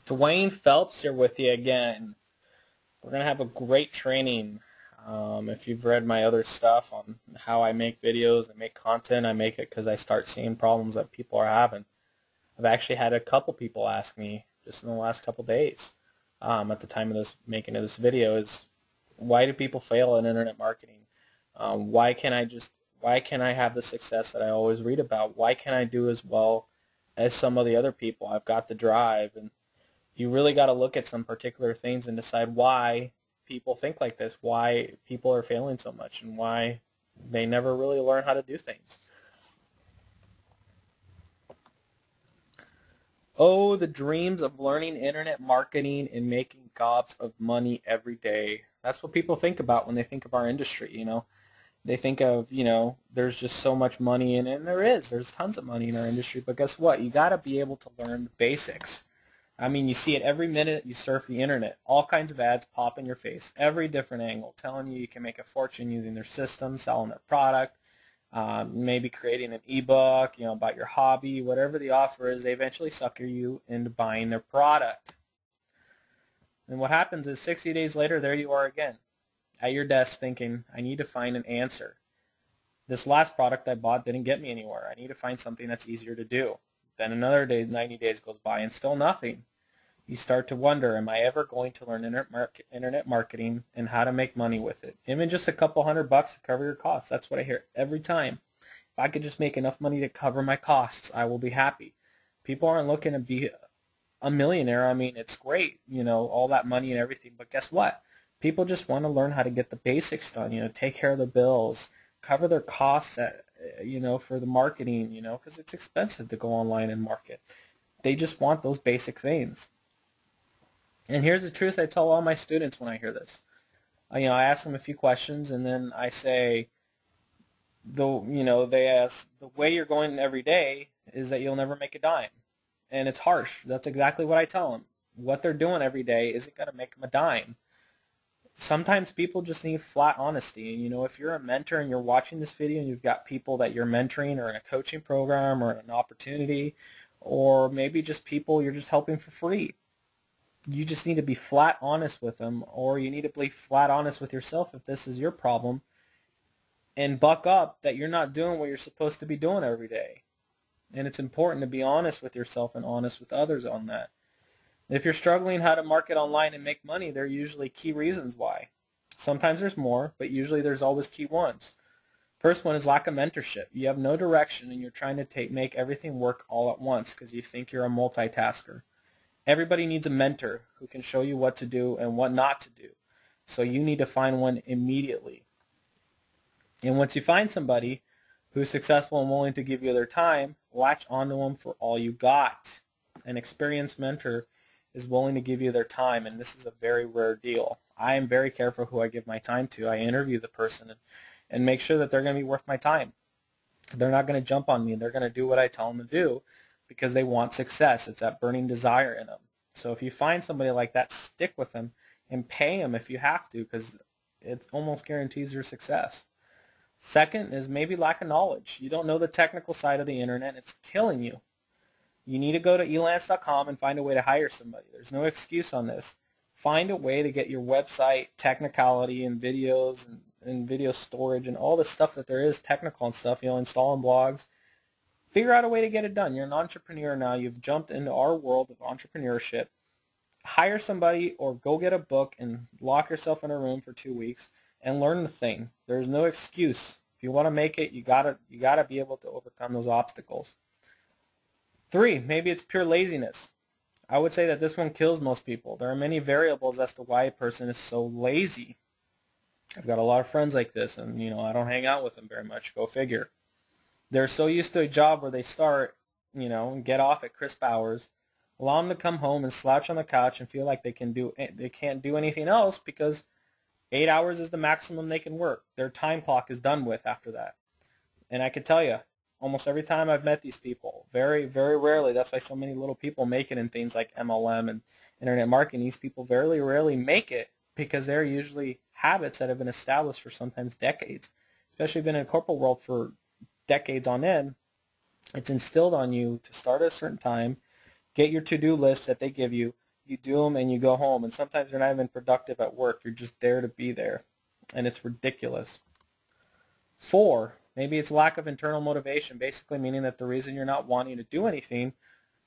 Dwayne Phelps here with you again. We're going to have a great training. If you've read my other stuff on how I make videos and make content, I make it because I start seeing problems that people are having. I've actually had a couple people ask me just in the last couple days at the time of this making of this video is why do people fail in internet marketing? Why can't I have the success that I always read about? Why can't I do as well as some of the other people? I've got the drive, and you really got to look at some particular things and decide why people think like this, why people are failing so much, and why they never really learn how to do things. Oh, the dreams of learning internet marketing and making gobs of money every day. That's what people think about when they think of our industry. They think of, there's just so much money in it, and there is. There's tons of money in our industry, but guess what? You got to be able to learn the basics. I mean, you see it every minute you surf the internet. All kinds of ads pop in your face, every different angle, telling you can make a fortune using their system, selling their product, maybe creating an ebook, about your hobby, whatever the offer is. They eventually sucker you into buying their product. And what happens is 60 days later, there you are again at your desk thinking, I need to find an answer. This last product I bought didn't get me anywhere. I need to find something that's easier to do. Then another day, 90 days goes by and still nothing. You start to wonder, am I ever going to learn internet marketing and how to make money with it? Even just a couple $100 to cover your costs. That's what I hear every time. If I could just make enough money to cover my costs, I will be happy. People aren't looking to be a millionaire. I mean, it's great, all that money and everything, but guess what? People just want to learn how to get the basics done, take care of the bills, cover their costs for the marketing, because it's expensive to go online and market. They just want those basic things. And here's the truth I tell all my students when I hear this. I ask them a few questions, and then I say, they ask, the way you're going every day is that you'll never make a dime. And it's harsh. That's exactly what I tell them. What they're doing every day isn't going to make them a dime. Sometimes people just need flat honesty. And, if you're a mentor and you're watching this video and you've got people that you're mentoring or in a coaching program or an opportunity, or maybe just people you're just helping for free, you just need to be flat honest with them, or you need to be flat honest with yourself if this is your problem, and buck up that you're not doing what you're supposed to be doing every day. And it's important to be honest with yourself and honest with others on that. If you're struggling how to market online and make money, there are usually key reasons why. Sometimes there's more, but usually there's always key ones. First one is lack of mentorship. You have no direction and you're trying to make everything work all at once because you think you're a multitasker. Everybody needs a mentor who can show you what to do and what not to do. So you need to find one immediately. And once you find somebody who's successful and willing to give you their time, latch onto them for all you got. An experienced mentor is willing to give you their time, and this is a very rare deal. I am very careful who I give my time to. I interview the person and make sure that they're going to be worth my time. They're not going to jump on me. They're going to do what I tell them to do because they want success. It's that burning desire in them. So if you find somebody like that, stick with them and pay them if you have to, because it almost guarantees your success. Second is maybe lack of knowledge. You don't know the technical side of the internet. It's killing you. You need to go to elance.com and find a way to hire somebody. There's no excuse on this. Find a way to get your website technicality and videos and video storage and all the stuff that there is technical and stuff, installing blogs. Figure out a way to get it done. You're an entrepreneur now. You've jumped into our world of entrepreneurship. Hire somebody or go get a book and lock yourself in a room for 2 weeks and learn the thing. There's no excuse. If you want to make it, you gotta be able to overcome those obstacles. 3, maybe it's pure laziness. I would say that this one kills most people. There are many variables as to why a person is so lazy. I've got a lot of friends like this, and I don't hang out with them very much. Go figure. They're so used to a job where they start, and get off at crisp hours. Allow them to come home and slouch on the couch and feel like they can't do anything else because 8 hours is the maximum they can work. Their time clock is done with after that. And I can tell you, almost every time I've met these people, very, very rarely, that's why so many little people make it in things like MLM and internet marketing, these people very rarely make it because they're usually habits that have been established for sometimes decades, especially been in the corporate world for decades on end. It's instilled on you to start at a certain time, get your to-do list that they give you, you do them, and you go home. And sometimes you're not even productive at work. You're just there to be there. And it's ridiculous. 4, maybe it's lack of internal motivation, basically meaning that the reason you're not wanting to do anything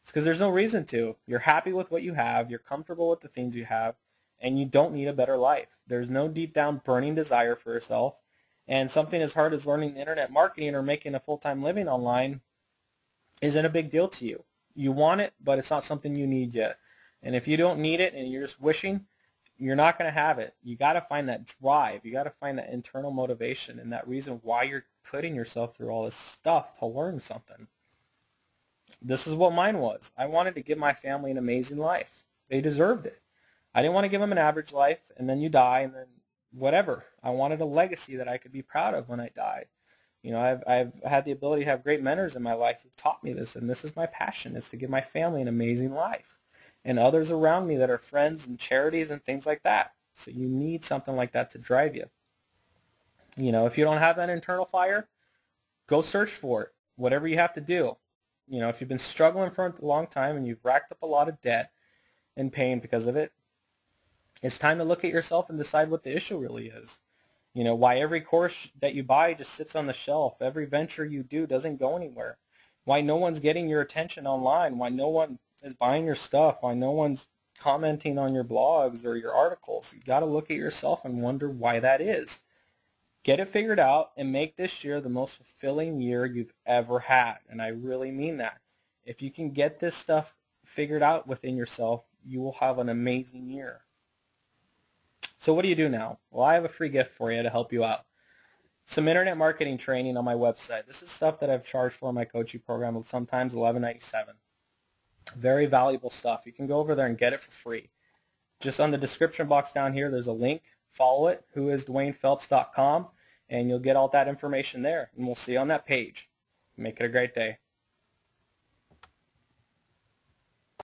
is because there's no reason to. You're happy with what you have. You're comfortable with the things you have. And you don't need a better life. There's no deep down burning desire for yourself. And something as hard as learning internet marketing or making a full-time living online isn't a big deal to you. You want it, but it's not something you need yet. And if you don't need it and you're just wishing, you're not going to have it. You got to find that drive. You got to find that internal motivation and that reason why you're putting yourself through all this stuff to learn something. This is what mine was. I wanted to give my family an amazing life. They deserved it. I didn't want to give them an average life and then you die and then whatever. I wanted a legacy that I could be proud of when I died. You know, I've had the ability to have great mentors in my life who've taught me this, and this is my passion, is to give my family an amazing life and others around me that are friends and charities and things like that. So you need something like that to drive you. You know, if you don't have that internal fire, go search for it, whatever you have to do. You know, if you've been struggling for a long time and you've racked up a lot of debt and pain because of it, it's time to look at yourself and decide what the issue really is. You know, why every course that you buy just sits on the shelf. Every venture you do doesn't go anywhere. Why no one's getting your attention online. Why no one is buying your stuff. Why no one's commenting on your blogs or your articles. You got to look at yourself and wonder why that is. Get it figured out and make this year the most fulfilling year you've ever had. And I really mean that. If you can get this stuff figured out within yourself, you will have an amazing year. So what do you do now? Well, I have a free gift for you to help you out. Some internet marketing training on my website. This is stuff that I've charged for in my coaching program, sometimes $11.97. Very valuable stuff. You can go over there and get it for free. Just on the description box down here, there's a link. Follow it, whoisdwaynePhelps.com, and you'll get all that information there. And we'll see you on that page. Make it a great day.